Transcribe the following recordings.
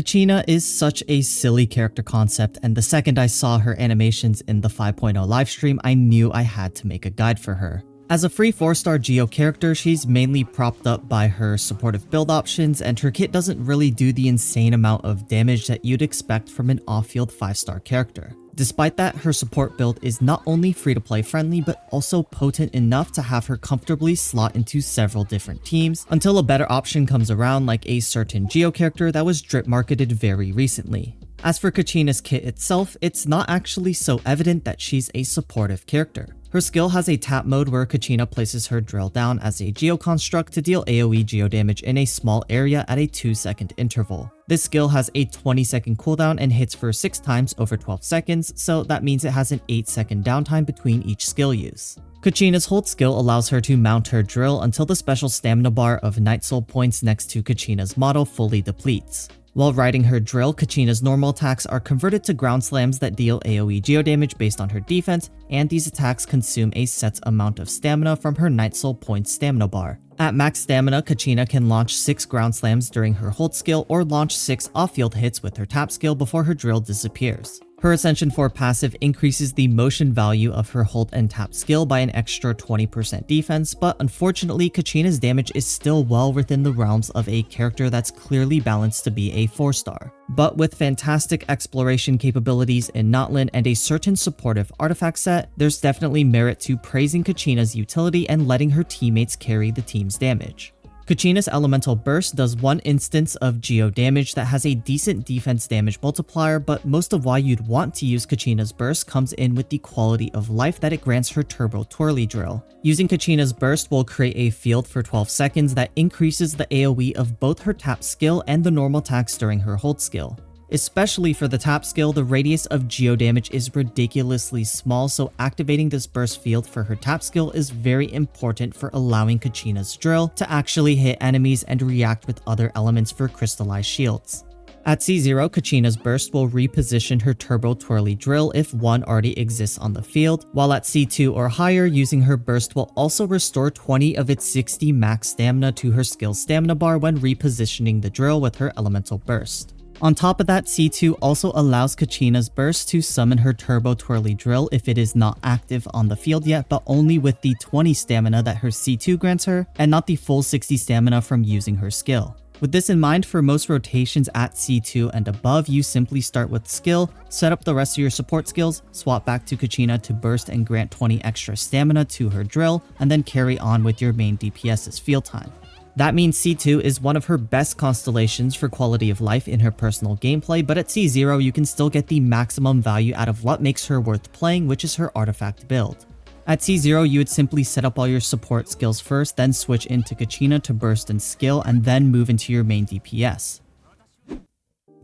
Kachina is such a silly character concept, and the second I saw her animations in the 5.0 livestream, I knew I had to make a guide for her. As a free 4-star Geo character, she's mainly propped up by her supportive build options, and her kit doesn't really do the insane amount of damage that you'd expect from an off-field 5-star character. Despite that, her support build is not only free-to-play friendly, but also potent enough to have her comfortably slot into several different teams, until a better option comes around, like a certain Geo character that was drip marketed very recently. As for Kachina's kit itself, it's not actually so evident that she's a supportive character. Her skill has a tap mode where Kachina places her drill down as a Geo construct to deal AoE Geo damage in a small area at a 2-second interval. This skill has a 20-second cooldown and hits for 6 times over 12 seconds, so that means it has an 8-second downtime between each skill use. Kachina's hold skill allows her to mount her drill until the special stamina bar of Night Soul points next to Kachina's model fully depletes. While riding her drill, Kachina's normal attacks are converted to ground slams that deal AoE Geo damage based on her defense, and these attacks consume a set amount of stamina from her Night Soul points stamina bar. At max stamina, Kachina can launch 6 ground slams during her hold skill or launch 6 off-field hits with her tap skill before her drill disappears. Her Ascension 4 passive increases the motion value of her hold and tap skill by an extra 20% defense, but unfortunately Kachina's damage is still well within the realms of a character that's clearly balanced to be a 4-star. But with fantastic exploration capabilities in Notlin and a certain supportive artifact set, there's definitely merit to praising Kachina's utility and letting her teammates carry the team's damage. Kachina's Elemental Burst does 1 instance of Geo damage that has a decent defense damage multiplier, but most of why you'd want to use Kachina's Burst comes in with the quality of life that it grants her Turbo Twirly Drill. Using Kachina's Burst will create a field for 12 seconds that increases the AoE of both her tap skill and the normal attacks during her hold skill. Especially for the tap skill, the radius of Geo damage is ridiculously small, so activating this burst field for her tap skill is very important for allowing Kachina's drill to actually hit enemies and react with other elements for crystallized shields. At C0, Kachina's burst will reposition her Turbo Twirly Drill if one already exists on the field, while at C2 or higher, using her burst will also restore 20 of its 60 max stamina to her skill stamina bar when repositioning the drill with her elemental burst. On top of that, C2 also allows Kachina's burst to summon her Turbo Twirly Drill if it is not active on the field yet, but only with the 20 stamina that her C2 grants her, and not the full 60 stamina from using her skill. With this in mind, for most rotations at C2 and above, you simply start with skill, set up the rest of your support skills, swap back to Kachina to burst and grant 20 extra stamina to her drill, and then carry on with your main DPS's field time. That means C2 is one of her best constellations for quality of life in her personal gameplay, but at C0 you can still get the maximum value out of what makes her worth playing, which is her artifact build. At C0 you would simply set up all your support skills first, then switch into Kachina to burst and skill, and then move into your main DPS.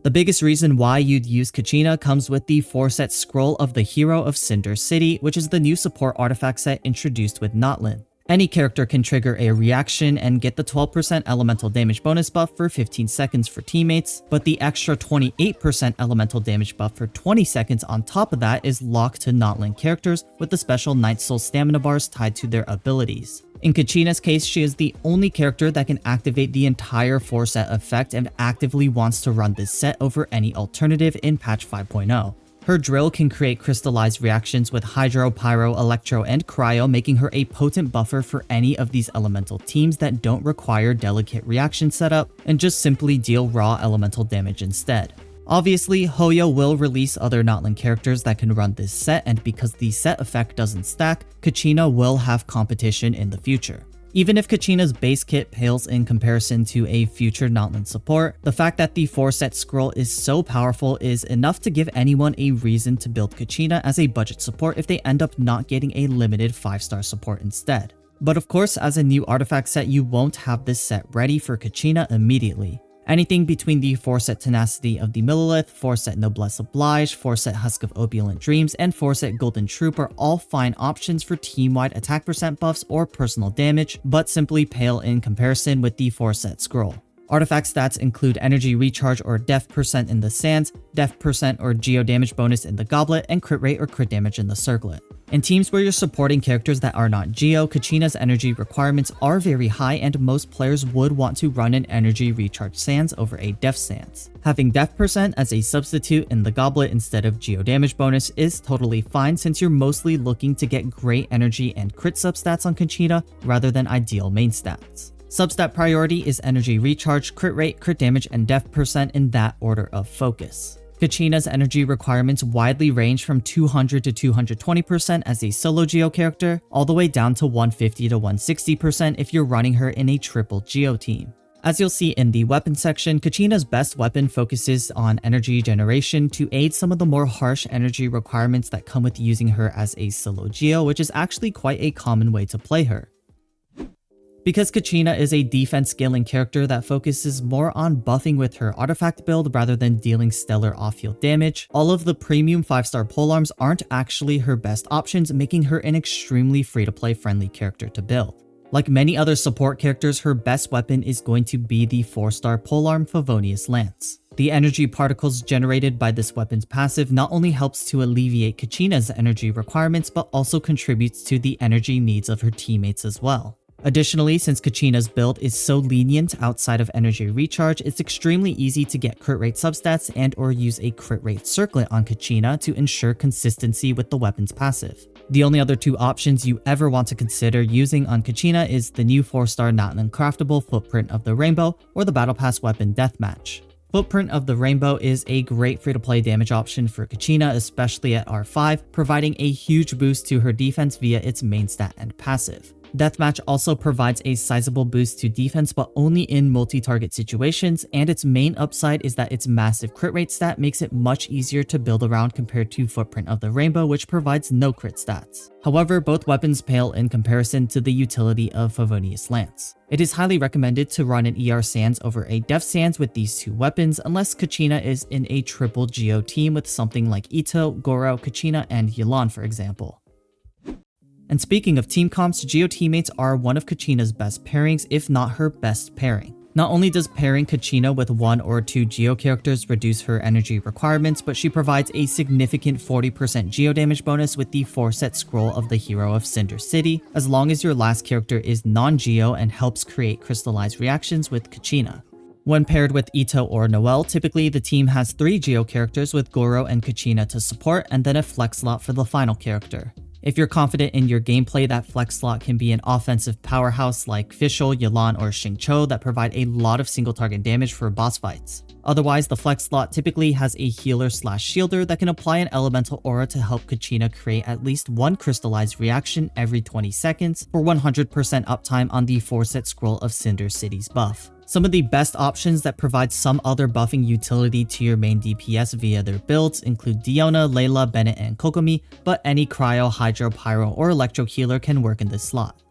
The biggest reason why you'd use Kachina comes with the 4-set Scroll of the Hero of Cinder City, which is the new support artifact set introduced with Notlin. Any character can trigger a reaction and get the 12% elemental damage bonus buff for 15 seconds for teammates, but the extra 28% elemental damage buff for 20 seconds on top of that is locked to Notlin characters with the special Night Soul stamina bars tied to their abilities. In Kachina's case, she is the only character that can activate the entire 4-set effect and actively wants to run this set over any alternative in patch 5.0. Her drill can create crystallized reactions with Hydro, Pyro, Electro, and Cryo, making her a potent buffer for any of these elemental teams that don't require delicate reaction setup and just simply deal raw elemental damage instead. Obviously, Hoyo will release other Notlin characters that can run this set, and because the set effect doesn't stack, Kachina will have competition in the future. Even if Kachina's base kit pales in comparison to a future Notlin support, the fact that the 4-set scroll is so powerful is enough to give anyone a reason to build Kachina as a budget support if they end up not getting a limited 5-star support instead. But of course, as a new artifact set, you won't have this set ready for Kachina immediately. Anything between the 4-set Tenacity of the Millelith, 4-set Noblesse Oblige, 4-set Husk of Opulent Dreams, and 4-set Golden Troupe are all fine options for team-wide attack percent buffs or personal damage, but simply pale in comparison with the 4-set Scroll. Artifact stats include energy recharge or def percent in the Sands, def percent or geo damage bonus in the Goblet, and crit rate or crit damage in the Circlet. In teams where you're supporting characters that are not Geo, Kachina's energy requirements are very high and most players would want to run an energy recharge Sans over a Def Sans. Having Def % as a substitute in the goblet instead of Geo damage bonus is totally fine since you're mostly looking to get great energy and crit substats on Kachina rather than ideal main stats. Substat priority is energy recharge, crit rate, crit damage, and Def % in that order of focus. Kachina's energy requirements widely range from 200 to 220% as a solo Geo character, all the way down to 150 to 160% if you're running her in a triple Geo team. As you'll see in the weapon section, Kachina's best weapon focuses on energy generation to aid some of the more harsh energy requirements that come with using her as a solo Geo, which is actually quite a common way to play her. Because Kachina is a defense scaling character that focuses more on buffing with her artifact build rather than dealing stellar off-field damage, all of the premium 5-star polearms aren't actually her best options, making her an extremely free-to-play friendly character to build. Like many other support characters, her best weapon is going to be the 4-star polearm Favonius Lance. The energy particles generated by this weapon's passive not only helps to alleviate Kachina's energy requirements, but also contributes to the energy needs of her teammates as well. Additionally, since Kachina's build is so lenient outside of energy recharge, it's extremely easy to get crit rate substats and or use a crit rate circlet on Kachina to ensure consistency with the weapon's passive. The only other two options you ever want to consider using on Kachina is the new 4-star not uncraftable Footprint of the Rainbow or the Battle Pass weapon Deathmatch. Footprint of the Rainbow is a great free-to-play damage option for Kachina, especially at R5, providing a huge boost to her defense via its main stat and passive. Deathmatch also provides a sizable boost to defense but only in multi-target situations, and its main upside is that its massive crit rate stat makes it much easier to build around compared to Footprint of the Rainbow, which provides no crit stats. However, both weapons pale in comparison to the utility of Favonius Lance. It is highly recommended to run an ER Sans over a Def Sans with these two weapons unless Kachina is in a triple Geo team with something like Itto, Goro, Kachina, and Yelan for example. And speaking of team comps, Geo teammates are one of Kachina's best pairings, if not her best pairing. Not only does pairing Kachina with 1 or 2 Geo characters reduce her energy requirements, but she provides a significant 40% Geo damage bonus with the 4-set scroll of the hero of Cinder City, as long as your last character is non-Geo and helps create crystallized reactions with Kachina. When paired with Itto or Noelle, typically the team has 3 Geo characters with Goro and Kachina to support, and then a flex slot for the final character. If you're confident in your gameplay, that flex slot can be an offensive powerhouse like Fischl, Yelan, or Xingqiu that provide a lot of single target damage for boss fights. Otherwise, the flex slot typically has a healer/shielder that can apply an elemental aura to help Kachina create at least one crystallized reaction every 20 seconds for 100% uptime on the 4-set scroll of Cinder City's buff. Some of the best options that provide some other buffing utility to your main DPS via their builds include Diona, Layla, Bennett, and Kokomi, but any Cryo, Hydro, Pyro, or Electro healer can work in this slot.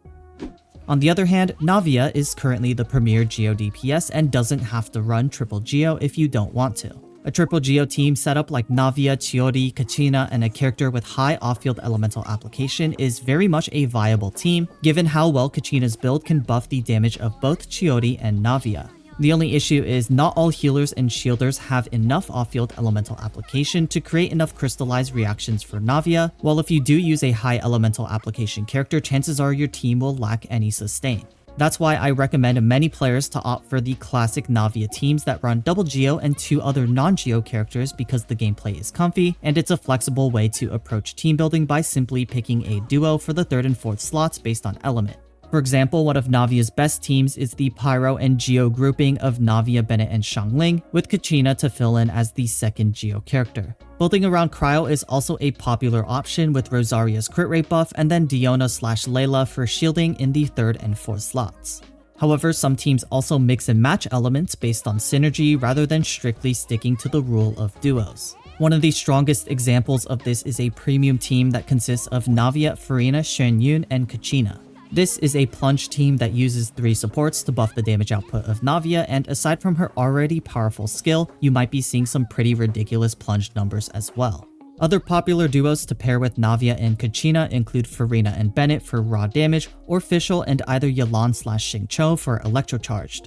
On the other hand, Navia is currently the premier Geo DPS and doesn't have to run triple Geo if you don't want to. A triple Geo team setup like Navia, Chiori, Kachina, and a character with high off-field elemental application is very much a viable team, given how well Kachina's build can buff the damage of both Chiori and Navia. The only issue is not all healers and shielders have enough off-field elemental application to create enough crystallized reactions for Navia, while if you do use a high elemental application character, chances are your team will lack any sustain. That's why I recommend many players to opt for the classic Navia teams that run double Geo and 2 other non-Geo characters because the gameplay is comfy, and it's a flexible way to approach team building by simply picking a duo for the 3rd and 4th slots based on element. For example, one of Navia's best teams is the Pyro and Geo grouping of Navia, Bennett, and Xiangling, with Kachina to fill in as the 2nd Geo character. Building around Cryo is also a popular option with Rosaria's crit rate buff and then Diona/Layla for shielding in the 3rd and 4th slots. However, some teams also mix and match elements based on synergy rather than strictly sticking to the rule of duos. One of the strongest examples of this is a premium team that consists of Navia, Farina, Xuanyun, and Kachina. This is a plunge team that uses 3 supports to buff the damage output of Navia, and aside from her already powerful skill, you might be seeing some pretty ridiculous plunge numbers as well. Other popular duos to pair with Navia and Kachina include Farina and Bennett for raw damage, or Fischl and either Yelan/Xingqiu for electrocharged.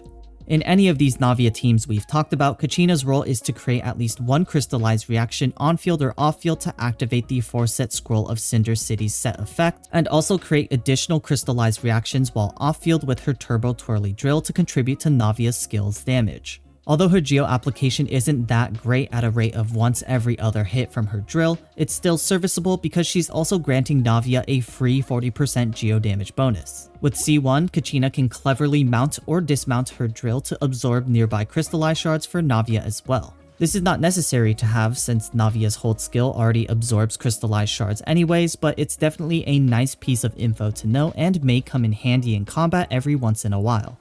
In any of these Navia teams we've talked about, Kachina's role is to create at least one crystallized reaction on field or off field to activate the 4-set Scroll of Cinder City's set effect, and also create additional crystallized reactions while off field with her Turbo Twirly Drill to contribute to Navia's skill's damage. Although her Geo application isn't that great at a rate of once every other hit from her drill, it's still serviceable because she's also granting Navia a free 40% Geo damage bonus. With C1, Kachina can cleverly mount or dismount her drill to absorb nearby crystallized shards for Navia as well. This is not necessary to have since Navia's hold skill already absorbs crystallized shards anyways, but it's definitely a nice piece of info to know and may come in handy in combat every once in a while.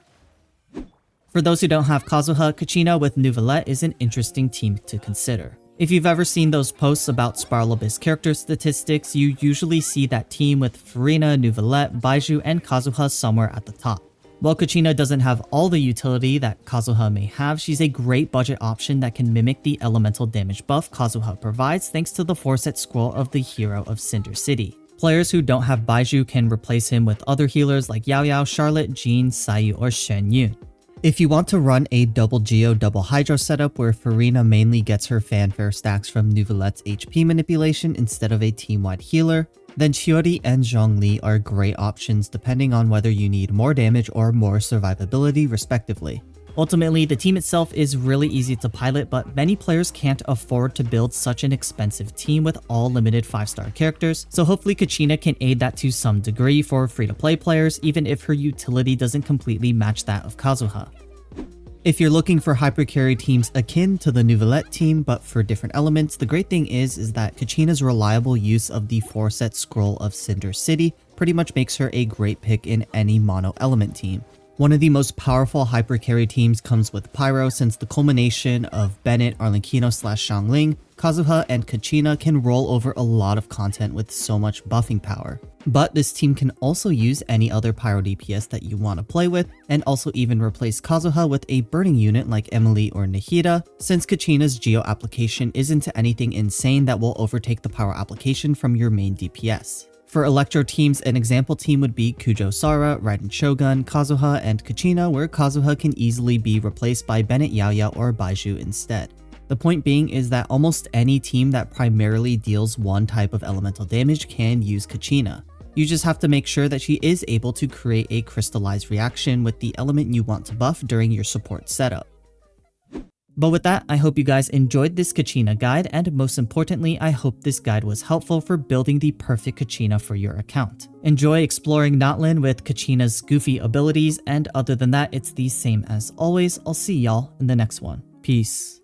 For those who don't have Kazuha, Kachina with Neuvillette is an interesting team to consider. If you've ever seen those posts about Spiral Abyss character statistics, you usually see that team with Furina, Neuvillette, Baizhu, and Kazuha somewhere at the top. While Kachina doesn't have all the utility that Kazuha may have, she's a great budget option that can mimic the elemental damage buff Kazuha provides thanks to the 4-set scroll of the hero of Cinder City. Players who don't have Baizhu can replace him with other healers like Yao Yao, Charlotte, Jean, Sayu, or Shen Yun. If you want to run a double Geo double Hydro setup where Furina mainly gets her fanfare stacks from Neuvillette's HP manipulation instead of a team-wide healer, then Chiori and Zhongli are great options depending on whether you need more damage or more survivability respectively. Ultimately, the team itself is really easy to pilot, but many players can't afford to build such an expensive team with all limited 5-star characters, so hopefully Kachina can aid that to some degree for free-to-play players, even if her utility doesn't completely match that of Kazuha. If you're looking for hypercarry teams akin to the Neuvillette team but for different elements, the great thing is that Kachina's reliable use of the 4-set Scroll of Cinder City pretty much makes her a great pick in any mono element team. One of the most powerful hypercarry teams comes with Pyro, since the culmination of Bennett, Arlecchino/Xiangling, Kazuha, and Kachina can roll over a lot of content with so much buffing power. But this team can also use any other Pyro DPS that you want to play with, and also even replace Kazuha with a burning unit like Emily or Nahida, since Kachina's Geo application isn't anything insane that will overtake the power application from your main DPS. For Electro teams, an example team would be Kujo Sara, Raiden Shogun, Kazuha, and Kachina, where Kazuha can easily be replaced by Bennett Yao Yao or Baizhu instead. The point being is that almost any team that primarily deals one type of elemental damage can use Kachina. You just have to make sure that she is able to create a crystallized reaction with the element you want to buff during your support setup. But with that, I hope you guys enjoyed this Kachina guide, and most importantly, I hope this guide was helpful for building the perfect Kachina for your account. Enjoy exploring Notlin with Kachina's goofy abilities, and other than that, it's the same as always. I'll see y'all in the next one. Peace.